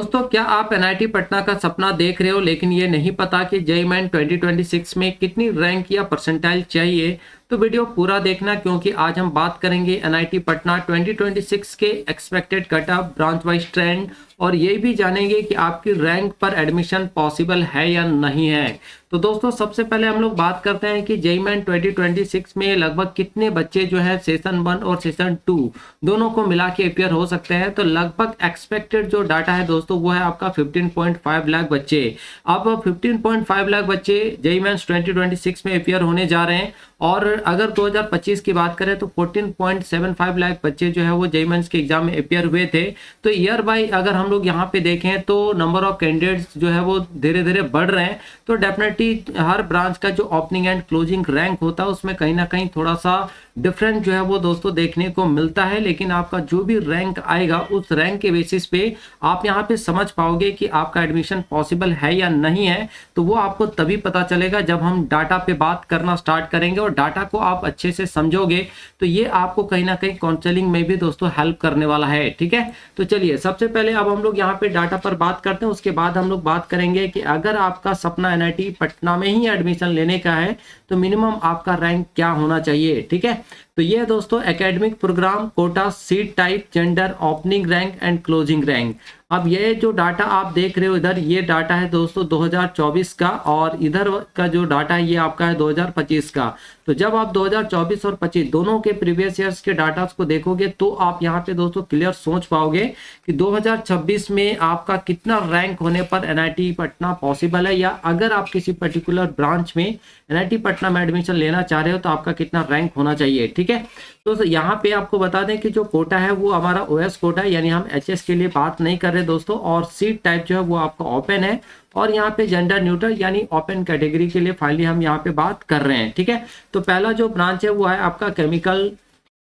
दोस्तों, क्या आप एनआईटी पटना का सपना देख रहे हो लेकिन ये नहीं पता कि जेईई मेन 2026 में कितनी रैंक या परसेंटाइल चाहिए? तो वीडियो पूरा देखना, क्योंकि आज हम बात करेंगे एनआईटी पटना 2026 के expected cut off, branch wise trend, और ये भी जानेंगे कि आपकी रैंक पर एडमिशन पॉसिबल है या नहीं है। तो दोस्तों, सबसे पहले हम लोग बात करते हैं कि जेईई मेन 2026 में लगभग कितने बच्चे जो है सेशन 1 और सेशन 2 दोनों को मिला के अपियर हो सकते हैं। तो लगभग एक्सपेक्टेड जो डाटा है दोस्तों वो है आपका 15.5 लाख बच्चे। अब 15.5 लाख बच्चे जेईई मेंस 2026 में अपियर होने जा रहे हैं, और अगर 2025 की बात करें तो 14.75 लाख बच्चे जो है वो जेईई मेंस के एग्जाम में अपियर हुए थे। तो ईयर बाय अगर हम लोग यहाँ पे देखें तो नंबर ऑफ कैंडिडेट्स जो है वो धीरे धीरे बढ़ रहे हैं। तो डेफिनेटली हर ब्रांच का जो ओपनिंग एंड क्लोजिंग रैंक होता है उसमें कहीं ना कहीं थोड़ा सा डिफरेंट जो है वो दोस्तों देखने को मिलता है। लेकिन आपका जो भी रैंक आएगा उस रैंक के बेसिस पे आप यहाँ पे समझ पाओगे कि आपका एडमिशन पॉसिबल है या नहीं है। तो वो आपको तभी पता चलेगा जब हम डाटा पे बात करना स्टार्ट करेंगे, और डाटा को आप अच्छे से समझोगे तो ये आपको कहीं ना कहीं काउंसलिंग में भी दोस्तों हेल्प करने वाला है। ठीक है, तो चलिए सबसे पहले अब हम लोग यहाँ पे डाटा पर बात करते हैं, उसके बाद हम लोग बात करेंगे कि अगर आपका सपना एनआईटी पटना में ही एडमिशन लेने का है तो मिनिमम आपका रैंक क्या होना चाहिए। ठीक है, तो ये दोस्तों academic program, quota, seat type, gender, opening rank and closing rank. अब ये जो डाटा आप देख रहे हो इधर, ये डाटा है दोस्तों 2024 का, और इधर का जो डाटा है ये आपका है 2025 का। तो जब आप 2024 और 25 दोनों के प्रीवियस ईयर्स के डाटा को देखोगे तो आप यहाँ पे दोस्तों क्लियर सोच पाओगे कि 2026 में आपका कितना रैंक होने पर एनआईटी पटना पॉसिबल है, या अगर आप किसी पर्टिकुलर ब्रांच में एनआईटी पटना में एडमिशन लेना चाह रहे हो तो आपका कितना रैंक होना चाहिए। ठीक है, तो यहाँ पे आपको बता दें कि जो कोटा है वो हमारा ओएस कोटा है, यानी हम एचएस के लिए बात नहीं कर रहे दोस्तों, और सीट टाइप जो है वो आपका ओपन है, और यहाँ पे जेंडर न्यूट्रल यानी ओपन कैटेगरी के लिए फाइनली हम यहाँ पे बात कर रहे हैं। ठीक है, तो पहला जो ब्रांच है वो है आपका केमिकल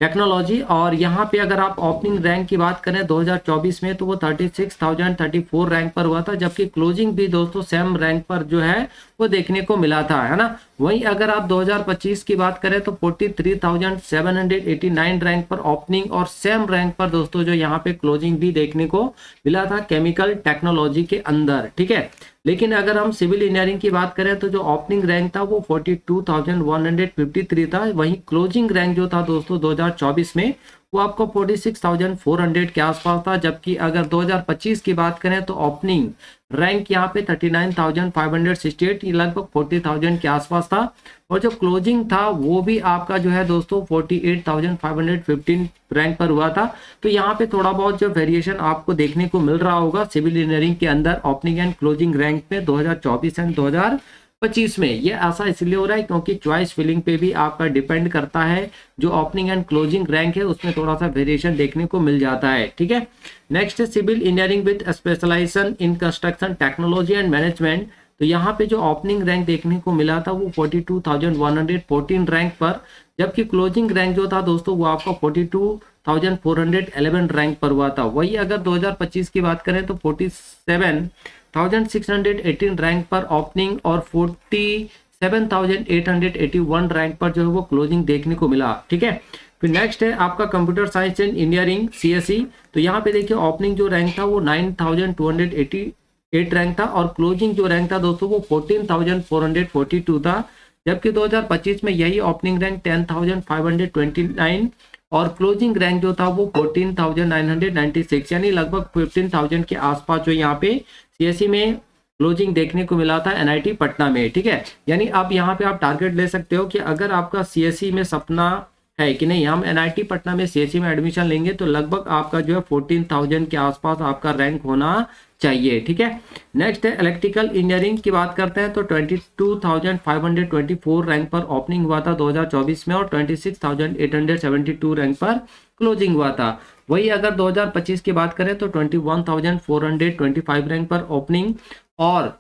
टेक्नोलॉजी, और यहाँ पे अगर आप ओपनिंग रैंक की बात करें 2024 में तो वो 36,034 रैंक पर हुआ था, जबकि क्लोजिंग भी दोस्तों सेम रैंक पर जो है वो देखने को मिला था, है ना। वहीं अगर आप 2025 की बात करें तो 43,789 रैंक पर ओपनिंग, और सेम रैंक पर दोस्तों जो यहाँ पे क्लोजिंग भी देखने को मिला था केमिकल टेक्नोलॉजी के अंदर। ठीक है, लेकिन अगर हम सिविल इंजीनियरिंग की बात करें तो जो ओपनिंग रैंक था वो 42,153 था, वहीं क्लोजिंग रैंक जो था दोस्तों 2024 में वो आपको 46,400 के आसपास था। जबकि अगर 2025 की बात करें तो ओपनिंग रैंक यहाँ पे 39,568, ये लगभग 40,000 के आसपास था, और जो क्लोजिंग था वो भी आपका जो है दोस्तों 48,515 रैंक पर हुआ था। तो यहाँ पे थोड़ा बहुत जो वेरिएशन आपको देखने को मिल रहा होगा सिविल इंजीनियरिंग के अंदर ओपनिंग एंड क्लोजिंग रैंक में 2024 एंड 2025 में। ये ऐसा इसलिए हो रहा है क्योंकि चॉइस फिलिंग पे भी आपका डिपेंड करता है, जो ओपनिंग एंड क्लोजिंग रैंक है उसमें थोड़ा सा वेरिएशन देखने को मिल जाता है। ठीक है, नेक्स्ट है civil engineering with specialization in construction technology and management. तो यहाँ पे जो ओपनिंग रैंक देखने को मिला था वो 42,114 रैंक पर, जबकि क्लोजिंग रैंक जो था दोस्तों वो आपका 42,411 रैंक पर हुआ था। वही अगर 2025 की बात करें तो 47,618 रैंक पर ओपनिंग, और 47,881 रैंक पर जो है वो क्लोजिंग देखने को मिला। ठीक है, फिर नेक्स्ट है आपका computer science and engineering CSE. तो यहाँ पे देखिए ओपनिंग जो रैंक था वो 9,288 रैंक था, और क्लोजिंग जो रैंक था दोस्तों वो 14,442 था। जबकि 2025 में यही ओपनिंग रैंक 10,529 और क्लोजिंग रैंक जो था वो 14,996, यानी लगभग 15,000 के आसपास जो यहाँ पे सीएसई में क्लोजिंग देखने को मिला था एनआईटी पटना में। ठीक है, यानी आप यहाँ पे आप टारगेट ले सकते हो कि अगर आपका सीएसई में सपना है कि नहीं हम एनआईटी पटना में सीएसई में एडमिशन लेंगे तो लगभग आपका जो है 14,000 के आसपास आपका रैंक होना चाहिए। ठीक है, नेक्स्ट है इलेक्ट्रिकल इंजीनियरिंग की बात करते हैं तो 22,524 रैंक पर ओपनिंग हुआ था 2024 में, और 26,872 रैंक पर क्लोजिंग हुआ था। वही अगर 2025 की बात करें तो 21,425 रैंक पर ओपनिंग, और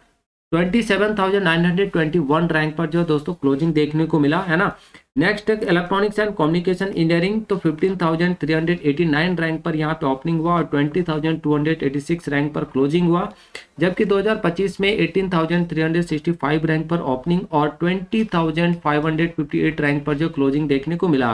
27,921 रैंक पर जो दोस्तों क्लोजिंग देखने को मिला, है ना। नेक्स्ट है इलेक्ट्रॉनिक्स एंड कम्युनिकेशन इंजीनियरिंग। तो 15,389 रैंक पर यहाँ पे ओपनिंग हुआ, और 20,286 रैंक पर क्लोजिंग हुआ। जबकि 2025 में 18,365 रैंक पर ओपनिंग और 20,558 रैंक पर जो क्लोजिंग देखने को मिला।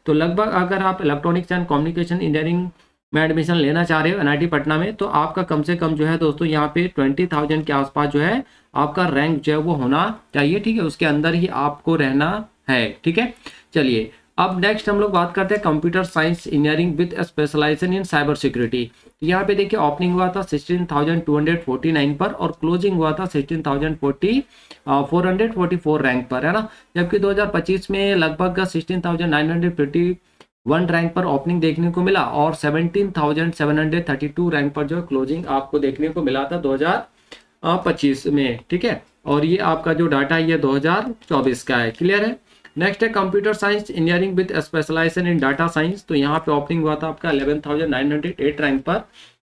तो लगभग अगर आप इलेक्ट्रॉनिक्स एंड कम्युनिकेशन इंजीनियरिंग में एडमिशन लेना चाह रहे हो एनआईटी पटना में, तो आपका कम से कम जो है दोस्तों यहाँ पे 20,000 के आसपास जो है आपका रैंक जो है वो होना चाहिए, ठीक है, उसके अंदर ही आपको रहना है, ठीक है। चलिए अब नेक्स्ट हम लोग बात करते हैं computer science engineering with specialization in cyber security. यहाँ पे देखिए ओपनिंग हुआ था 16,249 पर और क्लोजिंग हुआ था 16,444 रैंक पर, है ना। जबकि 2025 में लगभग 16,951 रैंक पर ओपनिंग देखने को मिला और 17,732 रैंक पर जो क्लोजिंग आपको देखने को मिला था 2025 में, ठीक है। और ये आपका जो डाटा है ये 2024 का है, क्लियर है। नेक्स्ट है computer science engineering with specialization in data science. तो यहाँ पे ओपनिंग हुआ था आपका 11,908 रैंक पर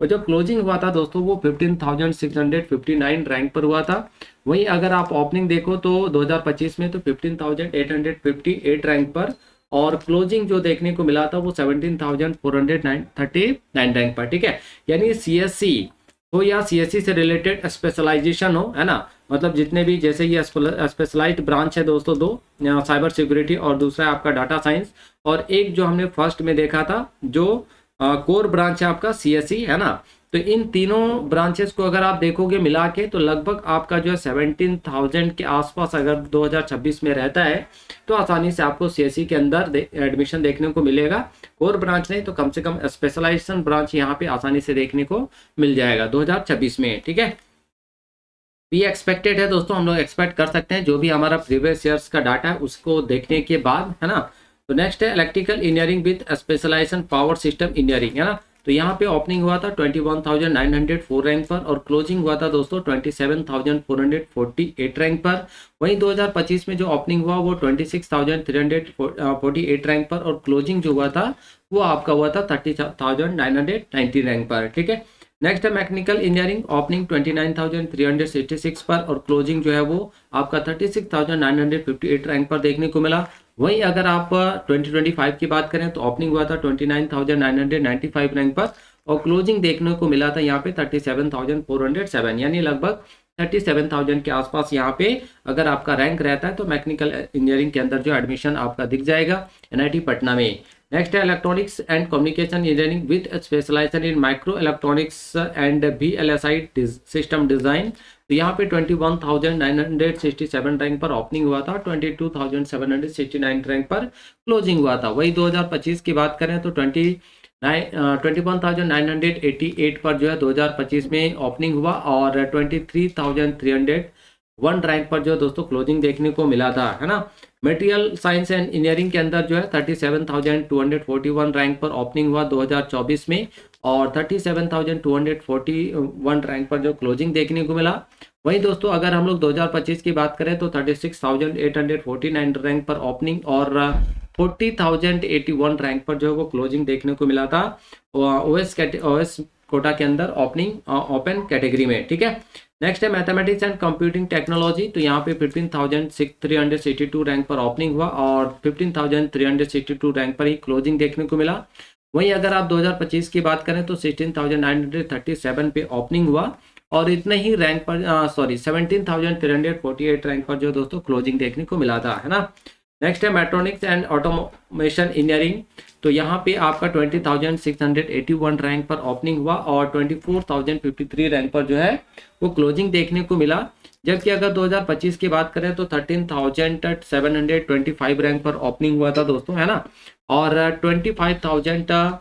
और जो क्लोजिंग हुआ था दोस्तों वो 15,659 रैंक पर हुआ था। वहीं अगर आप ओपनिंग देखो तो 2025 में तो 15,858 रैंक पर और क्लोजिंग जो देखने को मिला था वो 17,439 रैंक पर, ठीक है। यानी सीएससी हो या सीएससी से रिलेटेड स्पेशलाइजेशन हो, है ना, मतलब जितने भी जैसे ये स्पेशलाइज्ड ब्रांच है दोस्तों, दो साइबर सिक्योरिटी और दूसरा है आपका डाटा साइंस, और एक जो हमने फर्स्ट में देखा था जो कोर ब्रांच है आपका सीएससी, है ना। तो इन तीनों ब्रांचेस को अगर आप देखोगे मिला के तो लगभग आपका जो है 17,000 के आसपास अगर 2026 में रहता है तो आसानी से आपको सीएससी के अंदर एडमिशन देखने को मिलेगा। कोर ब्रांच नहीं तो कम से कम स्पेशलाइजेशन ब्रांच यहाँ पे आसानी से देखने को मिल जाएगा 2026 में, ठीक है। ये एक्सपेक्टेड है दोस्तों, हम लोग एक्सपेक्ट कर सकते हैं जो भी हमारा प्रीवियस ईयर्स का डाटा है उसको देखने के बाद, है ना। तो नेक्स्ट है electrical engineering with specialization power system engineering, है ना। तो यहाँ पे ओपनिंग हुआ था 21,904 रैंक पर और क्लोजिंग हुआ था दोस्तों 27,448 रैंक पर। वहीं 2025 में जो ओपनिंग हुआ वो 26,348 रैंक पर और क्लोजिंग जो हुआ था वो आपका हुआ था 30,990 रैंक पर, ठीक है। नेक्स्ट है मैकेनिकल इंजीनियरिंग, ओपनिंग 29,366 पर और क्लोजिंग जो है वो आपका 36,958 रैंक पर देखने को मिला। वहीं अगर आप 2025 की बात करें तो ओपनिंग हुआ था 29,995 रैंक पर और क्लोजिंग देखने को मिला था यहाँ पे 37,407, यानी लगभग 37,000 के आसपास यहाँ पे अगर आपका रैंक रहता है तो मैकेनिकल इंजीनियरिंग के अंदर जो एडमिशन आपका दिख जाएगा एनआईटी पटना में। नेक्स्ट है electronics and communication engineering with specialization in micro electronics and VLSI system design. तो यहाँ पे 21,967 रैंक पर ओपनिंग हुआ था, 22,769 रैंक पर क्लोजिंग हुआ था। वही 2025 की बात करें तो 21,988 पर जो है 2025 में ओपनिंग हुआ और 23,301 रैंक पर जो दोस्तों क्लोजिंग देखने को मिला था, है ना। मटेरियल साइंस एंड इंजीनियरिंग के अंदर जो है 37,241 रैंक पर ओपनिंग हुआ 2024 में और 37,241 रैंक पर जो क्लोजिंग देखने को मिला। वहीं दोस्तों अगर हम लोग 2025 की बात करें तो 36,849 रैंक पर ओपनिंग और 40,081 रैंक पर जो है वो क्लोजिंग देखने को मिला था ओएस कोटा के अंदर ओपन कैटेगरी में, ठीक है। नेक्स्ट है मैथमेटिक्स एंड कंप्यूटिंग टेक्नोलॉजी। तो यहाँ पे 15,362 रैंक पर ओपनिंग हुआ और 15,362 रैंक पर ही क्लोजिंग देखने को मिला। वहीं अगर आप 2025 की बात करें तो 16,937 पे ओपनिंग हुआ और इतने ही रैंक पर 17,348 रैंक पर जो दोस्तों क्लोजिंग देखने को मिला था, है ना। नेक्स्ट है मैट्रॉनिक्स एंड ऑटोमेशन इंजीनियरिंग। तो यहाँ पे आपका 20,681 रैंक पर ओपनिंग हुआ और 24,053 रैंक पर जो है वो क्लोजिंग देखने को मिला। जबकि अगर 2025 की बात करें तो 13,725 रैंक पर ओपनिंग हुआ था दोस्तों, है ना, और 25,000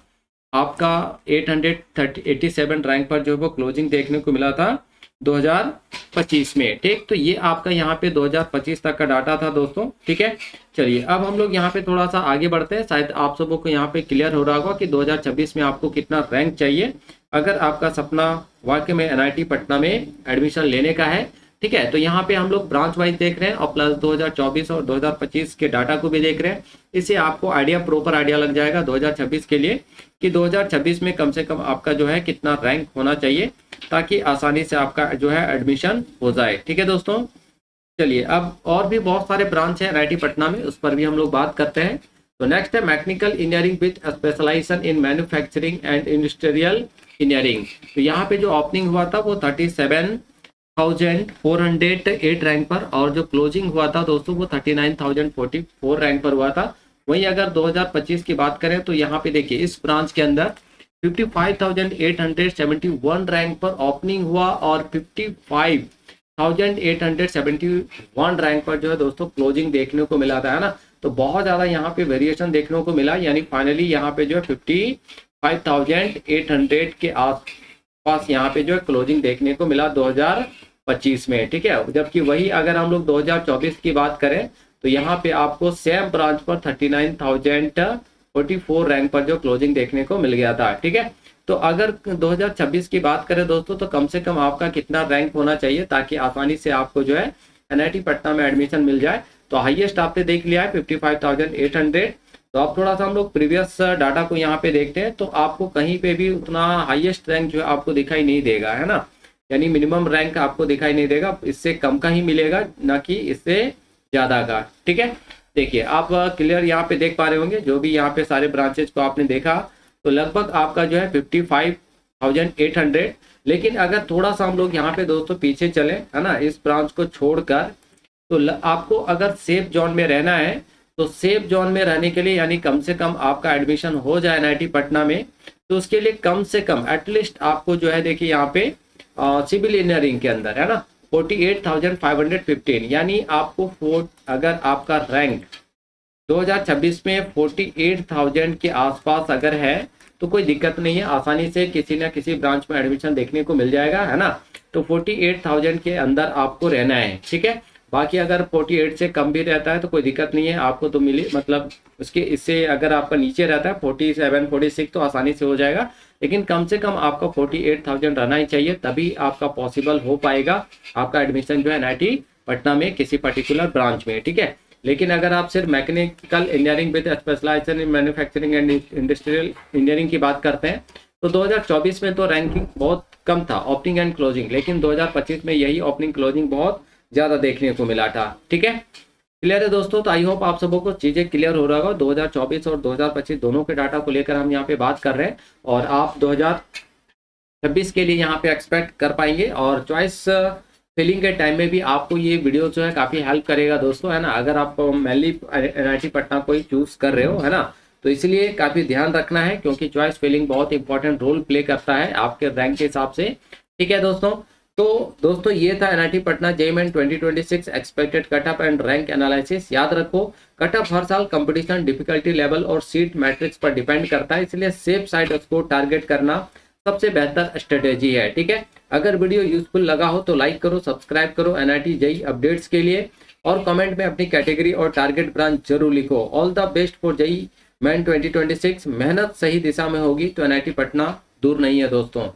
आपका 887 रैंक पर जो वो क्लोजिंग देखने को मिला था 2025 में, ठीक। तो ये आपका यहाँ पे 2025 तक का डाटा था दोस्तों, ठीक है। चलिए अब हम लोग यहाँ पे थोड़ा सा आगे बढ़ते हैं। शायद आप सबों को यहाँ पे क्लियर हो रहा होगा कि 2026 में आपको कितना रैंक चाहिए अगर आपका सपना वाकई में एनआईटी पटना में एडमिशन लेने का है, ठीक है। तो यहाँ पे हम लोग ब्रांच वाइज देख रहे हैं और प्लस 2024 और 2025 के डाटा को भी देख रहे हैं। इससे आपको प्रॉपर आइडिया लग जाएगा 2026 के लिए कि 2026 में कम से कम आपका जो है कितना रैंक होना चाहिए ताकि आसानी से आपका जो है एडमिशन हो जाए, ठीक है दोस्तों। चलिए अब और भी बहुत सारे ब्रांच है एनआईटी पटना में, उस पर भी हम लोग बात करते हैं। तो नेक्स्ट है mechanical engineering with specialization in manufacturing and industrial engineering. तो यहाँ पे जो ओपनिंग हुआ था वो 37,408 रैंक पर और जो क्लोजिंग हुआ था दोस्तों वो 39,044 रैंक पर हुआ था। वहीं अगर 2025 की बात करें तो यहाँ पे देखिए इस ब्रांच के अंदर 55,871 रैंक पर ओपनिंग हुआ और 55,871 रैंक पर जो है दोस्तों क्लोजिंग देखने को मिला था, है ना। तो बहुत ज़्यादा यहाँ पे वेरिएशन देखने को मिला, यानी फाइनली यहाँ पे जो है 55,800 के आसपास यहाँ पे जो है क्लोजिंग देखने को मिला 2025 में, ठीक है। जबकि वही अगर हम लोग 2024 की बात करें तो यहाँ पे आपको सेम ब्रांच पर 39,044 रैंक पर जो क्लोजिंग देखने को मिल गया था, ठीक है। तो अगर 2026 की बात करें दोस्तों तो कम से कम आपका कितना रैंक होना चाहिए ताकि आसानी से आपको जो है एनआईटी पटना में एडमिशन मिल जाए। तो हाईएस्ट आपने देख लिया है 55,800। तो अब थोड़ा सा हम लोग प्रीवियस डाटा को यहाँ पे देखते हैं, तो आपको कहीं पे भी उतना हाईएस्ट रैंक जो है आपको दिखाई नहीं देगा, है ना। यानी मिनिमम रैंक आपको दिखाई नहीं देगा, इससे कम का ही मिलेगा, ना कि इससे ज्यादा का, ठीक है। देखिए आप क्लियर यहाँ पे देख पा रहे होंगे, जो भी यहाँ पे सारे ब्रांचेज को आपने देखा तो लगभग आपका जो है 55,800। लेकिन अगर थोड़ा सा हम लोग यहाँ पे दोस्तों पीछे चले, है ना, इस ब्रांच को छोड़कर, तो आपको अगर सेफ जोन में रहना है तो सेफ जोन में रहने के लिए यानी कम से कम आपका एडमिशन हो जाए एनआईटी पटना में, तो उसके लिए कम से कम एटलीस्ट आपको जो है देखिए यहाँ पे सिविल इंजीनियरिंग के अंदर, है ना, 48,515, यानी आपको अगर आपका रैंक 2026 में 48,000 के आसपास अगर है तो कोई दिक्कत नहीं है, आसानी से किसी ना किसी ब्रांच में एडमिशन देखने को मिल जाएगा, है ना। तो 48,000 के अंदर आपको रहना है, ठीक है। बाकी अगर 48 से कम भी रहता है तो कोई दिक्कत नहीं है, आपको तो मिली, मतलब उसके इससे अगर आपका नीचे रहता है 47 46 तो आसानी से हो जाएगा, लेकिन कम से कम आपका 48,000 रहना ही चाहिए, तभी आपका पॉसिबल हो पाएगा आपका एडमिशन जो है एनआईटी पटना में किसी पर्टिकुलर ब्रांच में, ठीक है। लेकिन अगर आप सिर्फ mechanical engineering with specialization in manufacturing and industrial engineering की बात करते हैं तो 2024 में तो रैंकिंग बहुत कम था ओपनिंग एंड क्लोजिंग, लेकिन 2025 में यही ओपनिंग क्लोजिंग बहुत ज़्यादा देखने को मिला था, ठीक है। क्लियर है दोस्तों। तो आई होप आप सबों को चीज़ें क्लियर हो रहा होगा। 2024 और 2025 दोनों के डाटा को लेकर हम यहाँ पे बात कर रहे हैं और आप 2026 के लिए यहाँ पे एक्सपेक्ट कर पाएंगे, और चॉइस फिलिंग के टाइम में भी आपको ये वीडियो जो है काफ़ी हेल्प करेगा दोस्तों, है ना। अगर आप मेनली एनआईटी पटना को ही चूज कर रहे हो, है ना, तो इसलिए काफ़ी ध्यान रखना है क्योंकि चॉइस फिलिंग बहुत इंपॉर्टेंट रोल प्ले करता है आपके रैंक के हिसाब से, ठीक है दोस्तों। तो दोस्तों ये था NIT Patna JEE Main 2026 expected cutoff and rank analysis. याद रखो कटअप हर साल कंपटीशन डिफिकल्टी लेवल और सीट मैट्रिक्स पर डिपेंड करता है, इसलिए सेफ साइड स्कोर टारगेट करना सबसे बेहतर स्ट्रेटेजी है, ठीक है। अगर वीडियो यूजफुल लगा हो तो लाइक करो, सब्सक्राइब करो एनआईटी जेईई अपडेट्स के लिए, और कमेंट में अपनी कैटेगरी और टारगेट ब्रांच जरूर लिखो। All the best for JEE Main 2026। मेहनत सही दिशा में होगी तो एनआईटी पटना दूर नहीं है दोस्तों।